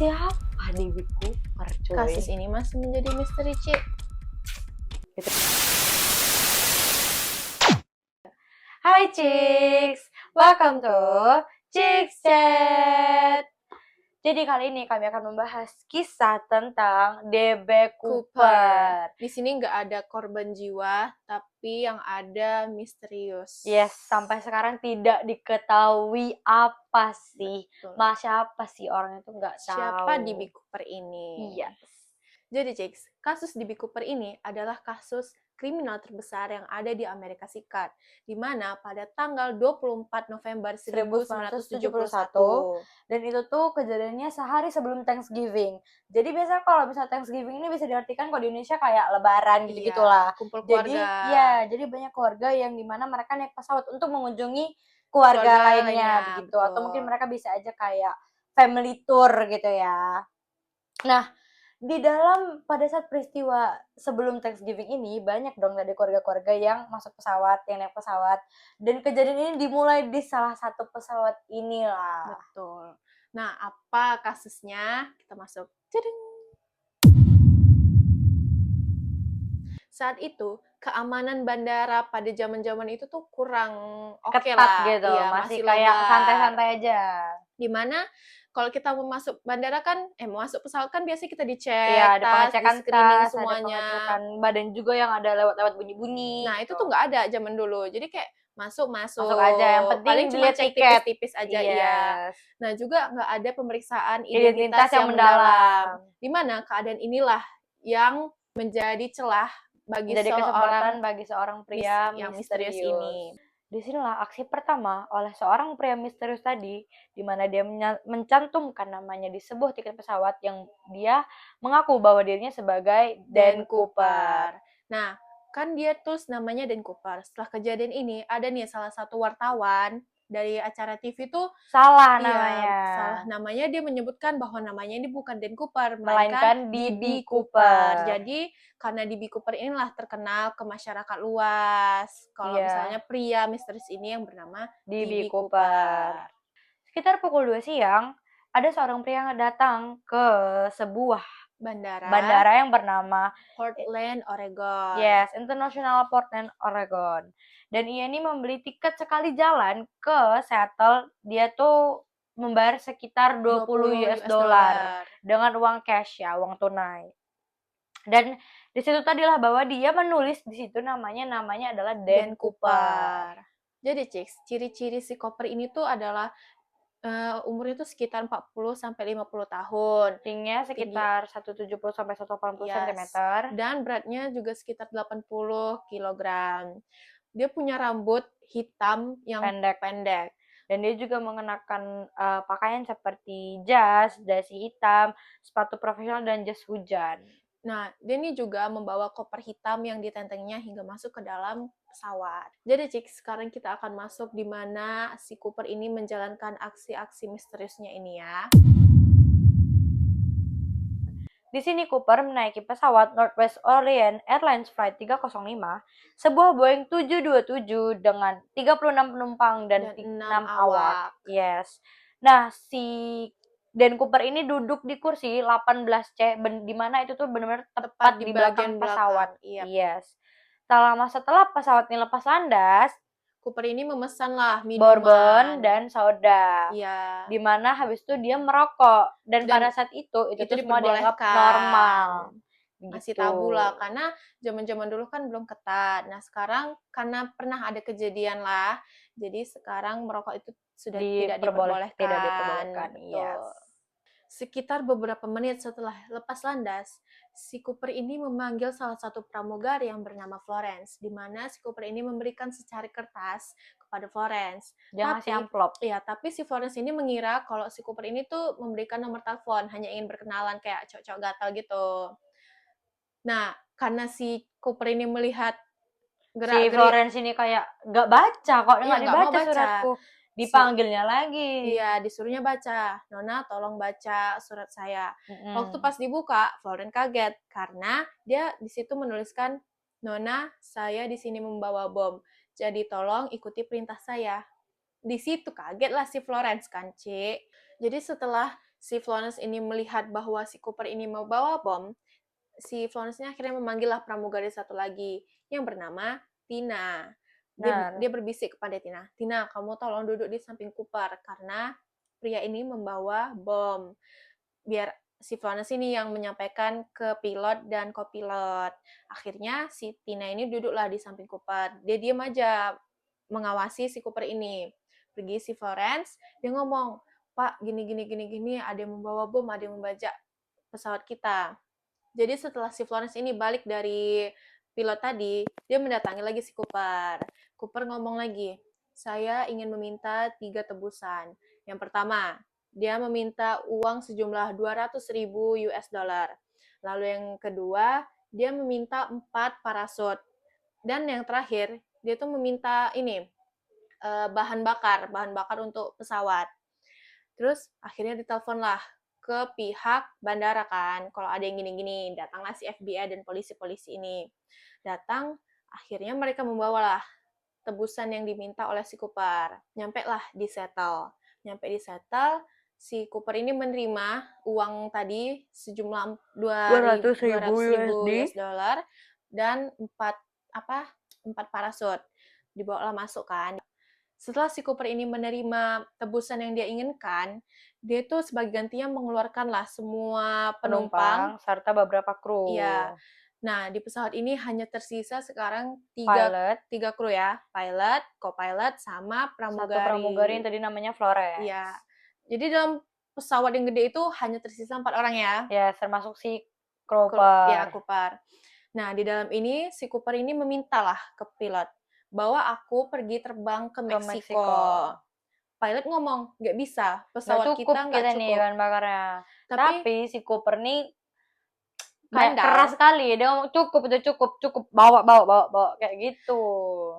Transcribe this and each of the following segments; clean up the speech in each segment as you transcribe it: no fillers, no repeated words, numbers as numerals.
Siapa Dewi Cooper, cuy? Kasus ini masih menjadi misteri, Ci. Hai Chicks, welcome to Chicks Chat. Jadi kali ini kami akan membahas kisah tentang DB Cooper. Di sini nggak ada korban jiwa, tapi yang ada misterius. Yes, sampai sekarang tidak diketahui apa sih, Betul. siapa sih orang itu nggak tahu. Siapa DB Cooper ini? Yes. Jadi, Chicks, kasus DB Cooper ini adalah kasus kriminal terbesar yang ada di Amerika Serikat, di mana pada tanggal 24 November 1971. Dan itu tuh kejadiannya sehari sebelum Thanksgiving. Jadi biasa kalau misalnya Thanksgiving ini bisa diartikan kalau di Indonesia kayak lebaran gitu-gitulah. Kumpul Jadi keluarga. jadi banyak keluarga yang dimana mereka naik pesawat untuk mengunjungi keluarga lainnya begitu. Betul. Atau mungkin mereka bisa aja kayak family tour gitu ya. Nah, di dalam pada saat peristiwa sebelum Thanksgiving ini banyak dong dari keluarga-keluarga yang masuk pesawat, yang naik pesawat, dan kejadian ini dimulai di salah satu pesawat inilah. Betul. Nah, apa kasusnya? Kita masuk. Cedeng. Saat itu, keamanan bandara pada zaman-zaman itu tuh kurang oke Ketat lah. gitu, Iya, masih kayak longgar. santai-santai aja. Dimana kalau kita mau masuk bandara kan, mau masuk pesawat kan biasanya kita dicek, Iya, ada pengecekan di screening tas, semuanya. ada pengecekan badan juga yang ada lewat-lewat bunyi-bunyi. Nah, gitu. itu tuh nggak ada zaman dulu. Jadi kayak masuk aja, yang penting paling cuma dilihat cek tiket. tipis-tipis aja. Yes. Iya. Nah, juga nggak ada pemeriksaan Identitas yang mendalam. Dimana keadaan inilah yang menjadi celah bagi seorang pria yang misterius ini. Disinilah aksi pertama oleh seorang pria misterius tadi, di mana dia mencantumkan namanya di sebuah tiket pesawat yang dia mengaku bahwa dirinya sebagai Dan Cooper. Nah, kan dia tulis namanya Dan Cooper. Setelah kejadian ini, ada nih salah satu wartawan dari acara TV tuh salah namanya. Dia menyebutkan bahwa namanya ini bukan Dan Cooper, melainkan DB Cooper. Jadi karena DB Cooper inilah terkenal ke masyarakat luas. Kalau misalnya pria misterius ini yang bernama DB Cooper. Sekitar pukul 2 siang, ada seorang pria yang datang ke sebuah bandara yang bernama Portland, Oregon. Yes, International Portland, Oregon. Dan ia ini membeli tiket sekali jalan ke Seattle. Dia tuh membayar sekitar 20 US dollar dengan uang cash ya, uang tunai. Dan di situ tadilah bahwa dia menulis di situ namanya adalah Dan Cooper. Jadi, Chicks, ciri-ciri si Cooper ini tuh adalah umurnya tuh sekitar 40 sampai 50 tahun. Tingginya sekitar 170 sampai 180 cm. Dan beratnya juga sekitar 80 kg. Dia punya rambut hitam yang pendek. Dan dia juga mengenakan pakaian seperti jas, dasi hitam, sepatu profesional, dan jas hujan. Nah, dia ini juga membawa koper hitam yang ditentengnya hingga masuk ke dalam pesawat. Jadi, Cik, sekarang kita akan masuk di mana si Cooper ini menjalankan aksi-aksi misteriusnya ini ya. Di sini Cooper menaiki pesawat Northwest Orient Airlines Flight 305, sebuah Boeing 727 dengan 36 penumpang dan 6 awak. Yes. Nah, si Dan Cooper ini duduk di kursi 18C, di mana itu tuh benar-benar tepat di belakang pesawat. Yes. Setelah pesawat ini lepas landas, Cooper ini memesanlah minuman, bourbon dan soda. Iya. Dimana habis itu dia merokok dan pada saat itu tuh semua dianggap normal. Masih tabu lah, karena zaman-zaman dulu kan belum ketat. Nah, sekarang karena pernah ada kejadian lah, jadi sekarang merokok itu sudah tidak diperbolehkan. Yes. Sekitar beberapa menit setelah lepas landas, si Cooper ini memanggil salah satu pramugari yang bernama Florence, di mana si Cooper ini memberikan secari kertas kepada Florence. Dia ngasih amplop. Iya, tapi si Florence ini mengira kalau si Cooper ini tuh memberikan nomor telepon, hanya ingin berkenalan kayak cowok-cowok gatal gitu. Nah, karena si Cooper ini melihat si Florence ini kayak gak baca kok, nggak dibaca suratku. Dipanggilnya lagi. Iya, disuruhnya baca. Nona, tolong baca surat saya. Waktu pas dibuka, Florence kaget karena dia di situ menuliskan, Nona, saya di sini membawa bom. Jadi tolong ikuti perintah saya. Di situ kagetlah si Florence kan, Ci. Jadi setelah si Florence ini melihat bahwa si Cooper ini membawa bom, si Florence-nya akhirnya memanggillah pramugari satu lagi yang bernama Tina. Dia berbisik kepada Tina, "Tina, kamu tolong duduk di samping Cooper karena pria ini membawa bom." Biar si Florence ini yang menyampaikan ke pilot dan kopilot. Akhirnya si Tina ini duduklah di samping Cooper. Dia diam aja mengawasi si Cooper ini. Pergi si Florence, dia ngomong, "Pak, gini, ada yang membawa bom, ada yang membajak pesawat kita." Jadi setelah si Florence ini balik dari pilot tadi, dia mendatangi lagi si Cooper. Cooper ngomong lagi, "Saya ingin meminta 3 tebusan. Yang pertama, dia meminta uang sejumlah 200.000 US dollar. Lalu yang kedua, dia meminta 4 parasut. Dan yang terakhir, dia tuh meminta ini, bahan bakar untuk pesawat." Terus akhirnya diteleponlah ke pihak bandara kan, kalau ada yang gini-gini, datanglah si FBI dan polisi-polisi ini. Datang, akhirnya mereka membawalah tebusan yang diminta oleh si Cooper. Nyampe lah di settle. Si Cooper ini menerima uang tadi sejumlah 200.000 200.000 USD. US dollar dan 4 parasut. Dibawalah masuk kan. Setelah si Cooper ini menerima tebusan yang dia inginkan, dia tuh sebagai gantinya mengeluarkanlah semua penumpang serta beberapa kru. Iya. Nah, di pesawat ini hanya tersisa sekarang Pilot, tiga kru ya, pilot, co-pilot, sama pramugari. satu pramugari yang tadi namanya Florence. Iya. Jadi dalam pesawat yang gede itu hanya tersisa 4 orang ya. Ya, termasuk si Cooper. Ya, Cooper. Nah, di dalam ini si Cooper ini memintalah ke pilot bahwa aku pergi terbang ke Meksiko. Pilot ngomong, nggak bisa, pesawat kita nggak cukup. Nih bahan bakarnya. Tapi si Cooper nih kayak bandar. keras sekali, dia ngomong cukup, bawa kayak gitu.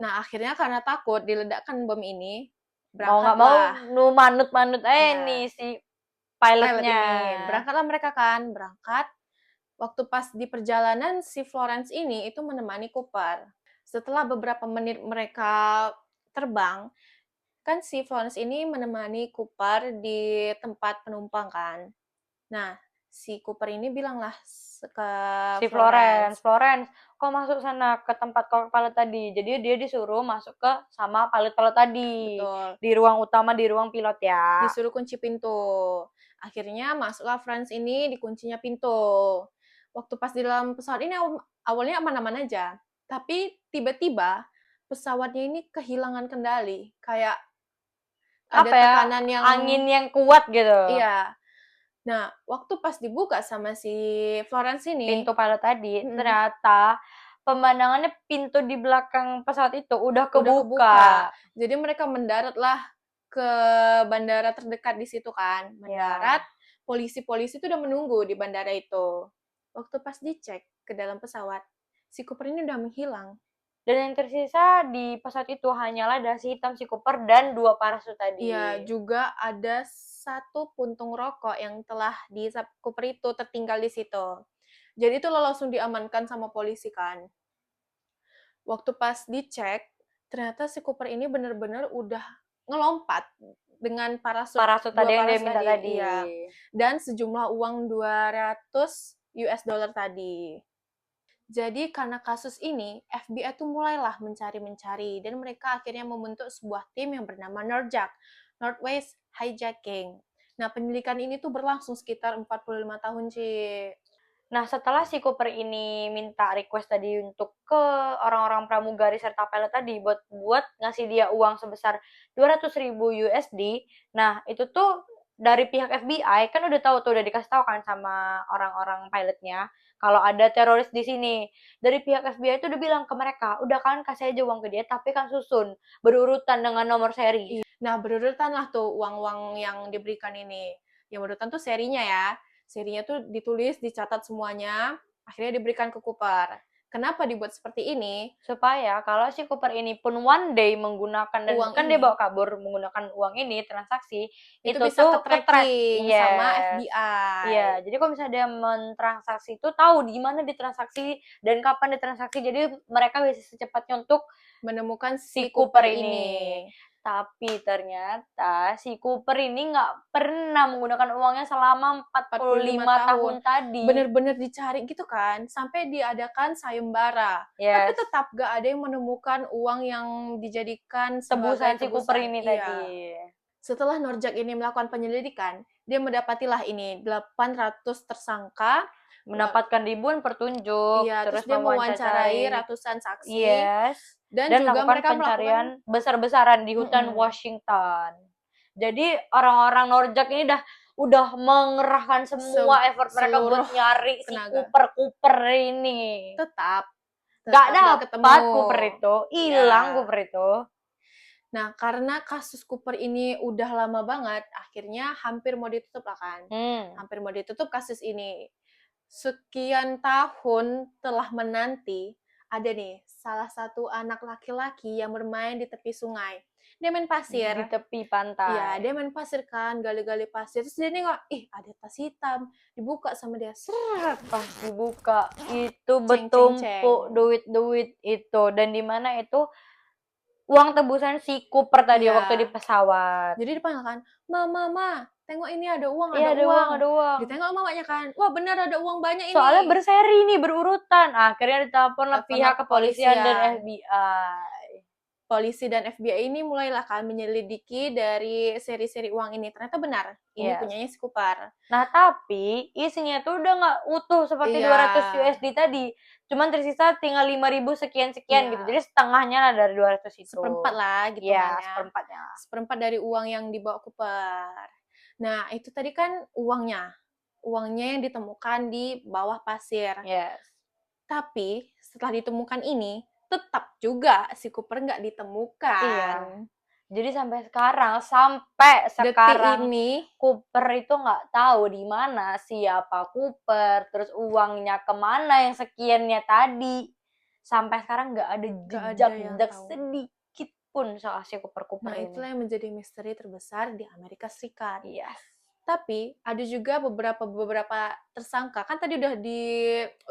Nah, akhirnya karena takut diledakkan bom ini, mau nggak mau nu manut nih si pilotnya. Berangkatlah mereka kan, berangkat. Waktu pas di perjalanan si Florence ini itu menemani Cooper. Setelah beberapa menit mereka terbang, kan si Florence ini menemani Cooper di tempat penumpang kan. Nah, si Cooper ini bilanglah ke si Florence, kok masuk sana ke tempat pilot tadi. Jadi dia disuruh masuk ke sama pilot tadi. Betul. Di ruang utama, di ruang pilot ya. Disuruh kunci pintu. Akhirnya masuklah Franz ini, dikuncinya pintu. Waktu pas di dalam pesawat ini awalnya aman-aman aja. Tapi tiba-tiba pesawatnya ini kehilangan kendali. Kayak ada tekanan yang angin yang kuat gitu. Iya. Nah, waktu pas dibuka sama si Florence ini, pintu pilot tadi, ternyata pemandangannya pintu di belakang pesawat itu udah kebuka. Jadi mereka mendaratlah ke bandara terdekat di situ kan. Mendarat, polisi-polisi itu udah menunggu di bandara itu. Waktu pas dicek ke dalam pesawat, si Cooper ini udah menghilang. Dan yang tersisa di pesawat itu hanyalah dasi hitam si Cooper dan 2 parasut tadi. Iya, juga ada 1 puntung rokok yang telah di Cooper itu tertinggal di situ. Jadi itu langsung diamankan sama polisi kan. Waktu pas dicek, ternyata si Cooper ini benar-benar udah ngelompat dengan parasut tadi yang dia minta tadi. Iya. Dan sejumlah uang 200 US dollar tadi. Jadi karena kasus ini, FBI tuh mulailah mencari dan mereka akhirnya membentuk sebuah tim yang bernama NORJAK, Northwest Hijacking. Nah, penyelidikan ini tuh berlangsung sekitar 45 tahun, Ci. Nah, setelah si Cooper ini minta request tadi untuk ke orang-orang pramugari serta pilot tadi buat ngasih dia uang sebesar 200.000 USD. Nah, itu tuh dari pihak FBI kan udah tahu tuh, udah dikasih tahu kan sama orang-orang pilotnya kalau ada teroris di sini. Dari pihak FBI itu udah bilang ke mereka, udah kan kasih aja uang ke dia, tapi kan susun berurutan dengan nomor seri. Nah, berurutan lah tuh uang-uang yang diberikan ini. Yang berurutan tuh serinya ya. Serinya tuh ditulis, dicatat semuanya, akhirnya diberikan ke Cooper. Kenapa dibuat seperti ini? Supaya kalau si Cooper ini pun one day menggunakan dan uang kan dia bawa kabur menggunakan uang ini, transaksi itu bisa tuh ke-tracking sama FBI. Iya, jadi kalau misalnya dia mentransaksi itu tahu di mana ditransaksi dan kapan ditransaksi, jadi mereka bisa secepatnya untuk menemukan si Cooper ini. Tapi ternyata si Cooper ini nggak pernah menggunakan uangnya selama 45 tahun tadi. Bener-bener dicari gitu kan, sampai diadakan sayembara. Tapi Yes. tetap gak ada yang menemukan uang yang dijadikan Tebusan sebagai si Cooper tebusan. ini Iya. tadi. Setelah Norjak ini melakukan penyelidikan, dia mendapatilah ini 800 tersangka, Mendapatkan ribuan petunjuk, iya, terus terus dia mewawancarai mewawancarai ratusan saksi, yes, dan dan juga melakukan mereka pencarian besar-besaran di hutan Mm-mm. Washington. Jadi orang-orang Norjak ini udah mengerahkan semua effort mereka buat seluruh nyari si tenaga. Cooper ini. Tetap Gak gak dapat ketemu. Cooper itu, hilang Ya. Cooper itu. Nah, karena kasus Cooper ini udah lama banget, akhirnya hampir mau ditutup lah kan. Hampir mau ditutup kasus ini. Sekian tahun telah menanti, ada nih salah satu anak laki-laki yang bermain di tepi sungai. Dia main pasir. Di tepi pantai. Iya, dia main pasir kan, gali-gali pasir. Terus dia nengok, ada tas hitam. Dibuka sama dia. Seret. Pas dibuka, itu Ceng, bertumpuk duit-duit itu. Dan di mana itu uang tebusan si Cooper tadi Iya. waktu di pesawat. Jadi dipanggil kan, Ma, tengok ini ada uang, Iya, ada uang. Ditengok mamanya kan, wah benar ada uang banyak ini. Soalnya berseri nih, berurutan. Akhirnya diteleponlah Telepon pihak kepolisian dan kepolisian. FBI. Polisi dan FBI ini mulailah kan menyelidiki dari seri-seri uang ini. Ternyata benar, ini Yes. punyanya si Cooper. Nah, tapi isinya tuh udah nggak utuh seperti Iya. 200 USD tadi. Cuman tersisa tinggal 5.000 sekian-sekian Iya. gitu. Jadi setengahnya lah dari 200 itu. Seperempat lah gitu Iya, kan. seperempatnya. Seperempat dari uang yang dibawa Cooper. Nah, itu tadi kan uangnya. Uangnya yang ditemukan di bawah pasir. Yes. Tapi setelah ditemukan ini, tetap juga si Cooper nggak ditemukan. Iya. Jadi sampai sekarang ini Cooper itu nggak tahu di mana siapa Cooper, terus uangnya kemana yang sekiannya tadi. Sampai sekarang nggak ada jejak sedikit pun soal si Cooper Nah, ini. itulah yang menjadi misteri terbesar di Amerika Serikat. Yes. Tapi ada juga beberapa tersangka, kan tadi udah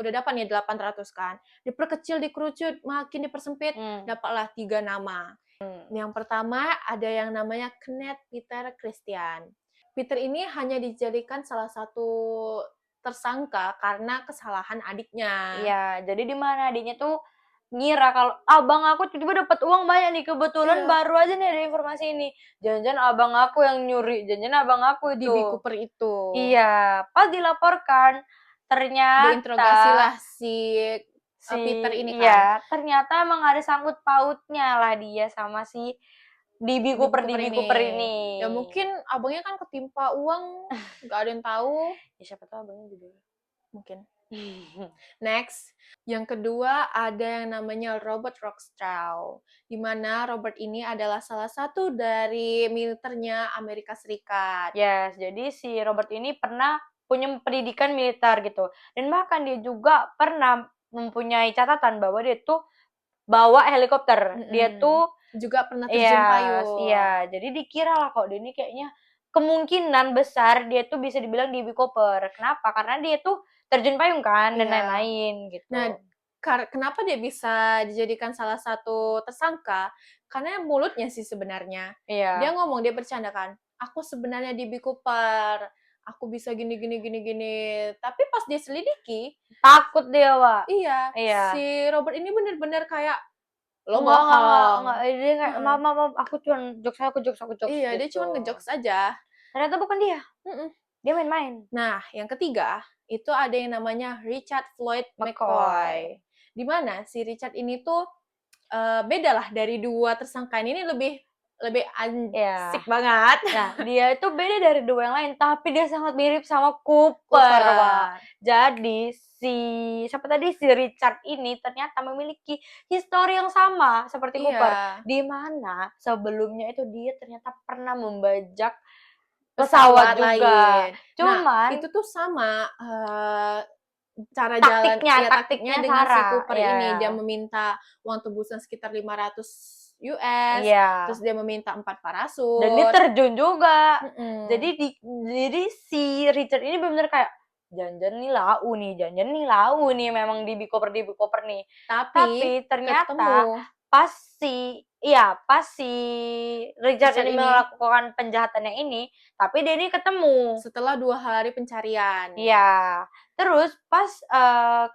dapat nih 800 kan. Diperkecil, dikerucut, makin dipersempit, dapatlah 3 nama. Yang pertama ada yang namanya Kenneth Peter Christian. Peter ini hanya dijadikan salah satu tersangka karena kesalahan adiknya. Iya, jadi di mana adiknya tuh ngira kalau abang aku tiba-tiba dapat uang banyak nih, kebetulan baru aja nih ada informasi ini. Jangan-jangan abang aku yang nyuri, jangan-jangan abang aku itu. Di Cooper itu. Iya, pas dilaporkan ternyata diinterogasilah si Peter ini kan. Iya, ternyata emang ada sangkut pautnya lah dia sama si DB Cooper ini. Ya mungkin abangnya kan ketimpa uang, nggak ada yang tahu. Ya siapa tahu abangnya juga. Mungkin. Next, yang kedua ada yang namanya Robert Rothschild, di mana Robert ini adalah salah satu dari militernya Amerika Serikat. Yes, jadi si Robert ini pernah punya pendidikan militer gitu, dan bahkan dia juga pernah mempunyai catatan bahwa dia tuh bawa helikopter. Dia tuh juga pernah terjun payung. Iya, jadi dikira lah kok dia ini kayaknya kemungkinan besar dia tuh bisa dibilang DB Cooper. Kenapa? Karena dia tuh terjun payung kan dan lain-lain gitu. Nah, kenapa dia bisa dijadikan salah satu tersangka? Karena mulutnya sih sebenarnya. Iya. Dia ngomong, dia bercanda kan, aku sebenarnya DB Cooper, aku bisa gini. Tapi pas dia selidiki, takut dia, Wak. Iya. Si Robert ini bener-bener kayak, lo enggak. Dia kayak, maaf, aku cuma jokes. Iya, gitu. dia cuma ngejokes aja. Ternyata bukan dia. Dia main-main. Nah, yang ketiga, itu ada yang namanya Richard Floyd McCoy. Di mana si Richard ini tuh beda lah dari dua tersangka ini lebih asik banget. Nah, dia itu beda dari dua yang lain, tapi dia sangat mirip sama Cooper. Jadi siapa tadi si Richard ini ternyata memiliki histori yang sama seperti Cooper, di mana sebelumnya itu dia ternyata pernah membajak pesawat juga. Cuman itu tuh sama cara taktiknya dengan si Cooper ini. Dia meminta uang tebusan sekitar 500 US, terus dia meminta 4 parasut. Dan dia terjun juga. Jadi si Richard ini benar-benar kayak jangan nih lau nih memang DB Cooper nih. Tapi ternyata pas si Richard Richard ini ini. melakukan penjahatannya ini, tapi dia ini ketemu. Setelah 2 hari pencarian. Iya. Terus pas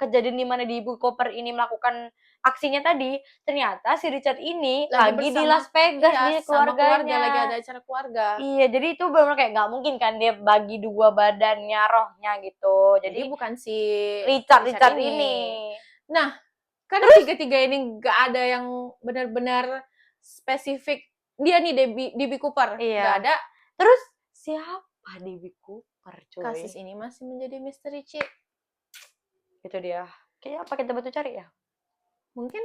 kejadian di mana di Ibu Cooper ini melakukan aksinya tadi, ternyata si Richard ini lagi di bersama- Las Vegas iya, di sama keluarga, keluarganya. lagi ada acara keluarga. Iya, jadi itu benar kayak nggak mungkin kan dia bagi 2 badannya, rohnya gitu. Jadi Jadi bukan si Richard ini. Nah, kan tiga-tiga ini nggak ada yang benar-benar spesifik dia nih DB Cooper. Iya. Nggak ada. Terus siapa DB Cooper, cuy? Kasus ini masih menjadi misteri, Ci. Itu dia. Kayaknya apa kita bantu cari ya? Mungkin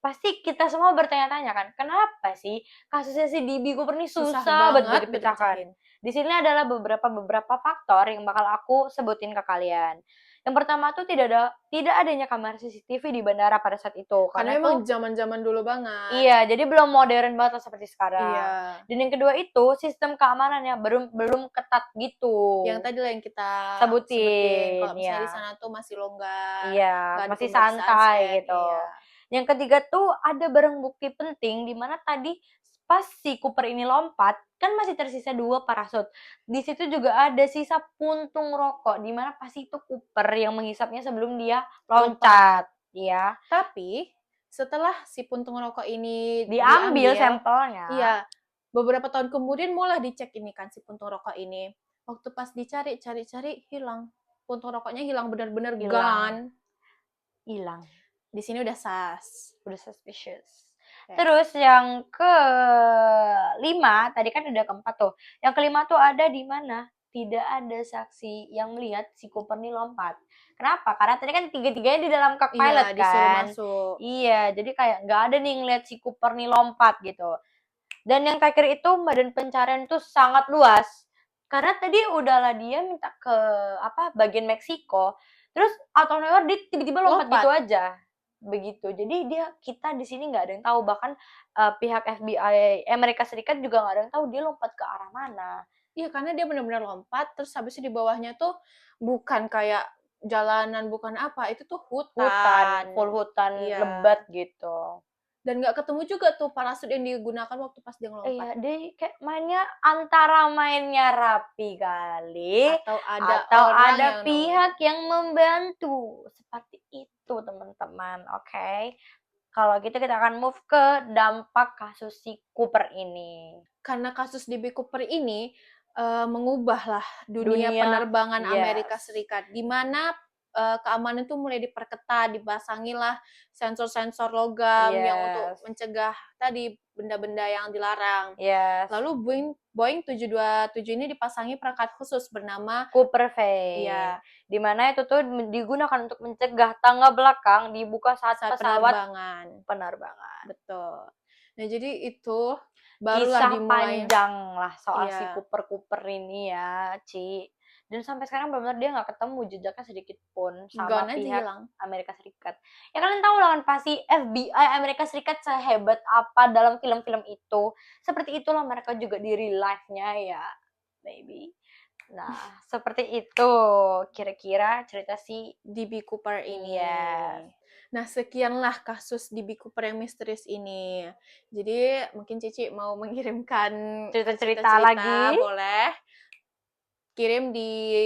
pasti kita semua bertanya-tanya kan, kenapa sih kasusnya si DB Cooper ini susah banget dipecahkan? Di sini adalah beberapa faktor yang bakal aku sebutin ke kalian. Yang pertama tuh tidak adanya kamera CCTV di bandara pada saat itu. Karena memang zaman-zaman dulu banget. Iya, jadi belum modern banget seperti sekarang. Iya. Dan yang kedua itu sistem keamanannya belum ketat gitu. Yang tadi lah yang kita sebutin. Kalau misalnya di sana tuh masih longgar. Iya, masih santai gitu. Iya. Yang ketiga tuh ada barang bukti penting di mana tadi pas si Cooper ini lompat kan masih tersisa 2 parasut. Di situ juga ada sisa puntung rokok di mana pasti itu Cooper yang menghisapnya sebelum dia loncat, ya. Tapi setelah si puntung rokok ini diambil sampelnya. Iya. Beberapa tahun kemudian mulai dicek ini kan si puntung rokok ini. Waktu pas dicari hilang. Puntung rokoknya hilang benar-benar gone. Hilang. Di sini udah udah suspicious. Okay. Terus yang kelima, tadi kan udah keempat tuh. Yang kelima tuh ada di mana tidak ada saksi yang melihat si Cooper nih lompat. Kenapa? Karena tadi kan tiga-tiganya di dalam cockpilot kan. Disuruh masuk. Iya, jadi kayak nggak ada nih ngeliat si Cooper nih lompat gitu. Dan yang terakhir itu badan pencarian tuh sangat luas. Karena tadi udahlah dia minta ke bagian Meksiko, terus out of nowhere dia tiba-tiba lompat gitu aja. Begitu. Jadi kita di sini nggak ada yang tahu, bahkan pihak FBI Amerika Serikat juga nggak ada yang tahu dia lompat ke arah mana. Iya, karena dia benar-benar lompat, terus habisnya di bawahnya tuh bukan kayak jalanan, bukan apa, itu tuh hutan, full hutan lebat gitu. Dan nggak ketemu juga tuh parasut yang digunakan waktu pas dia ngelompat. Iya, dia kayak mainnya antara mainnya rapi kali, atau ada pihak yang membantu. Seperti itu, teman-teman. Oke. Kalau gitu kita akan move ke dampak kasus si Cooper ini. Karena kasus DB Cooper ini mengubahlah dunia penerbangan Amerika Serikat, di mana keamanan itu mulai diperketat, dipasangilah sensor-sensor logam yang untuk mencegah tadi benda-benda yang dilarang. Lalu Boeing 727 ini dipasangi perangkat khusus bernama Cooper Face. Iya. Di mana itu tuh digunakan untuk mencegah tangga belakang dibuka saat pesawat penerbangan. Betul. Nah, jadi itu barulah kisah dimulai panjang lah soal si Cooper ini ya, Ci. Dan sampai sekarang benar-benar dia nggak ketemu jejaknya sedikit pun sama pihak Amerika Serikat. Ya kalian tahu lah kan pasti FBI Amerika Serikat sehebat apa dalam film-film itu. Seperti itulah mereka juga di real life-nya ya, baby. Nah, seperti itu kira-kira cerita si DB Cooper ini. Nah, sekianlah kasus DB Cooper yang misterius ini. Jadi, mungkin Cici mau mengirimkan cerita-cerita lagi, boleh kirim di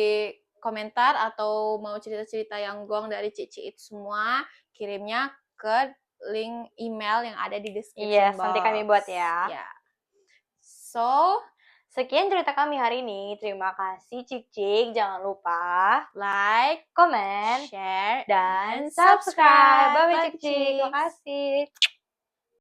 komentar, atau mau cerita-cerita yang gong dari Cici itu semua, kirimnya ke link email yang ada di description box. Nanti kami buat ya. So, sekian cerita kami hari ini. Terima kasih Cik-Cik. Jangan lupa like, comment, share, dan subscribe. Bye Cik-Cik. Terima kasih.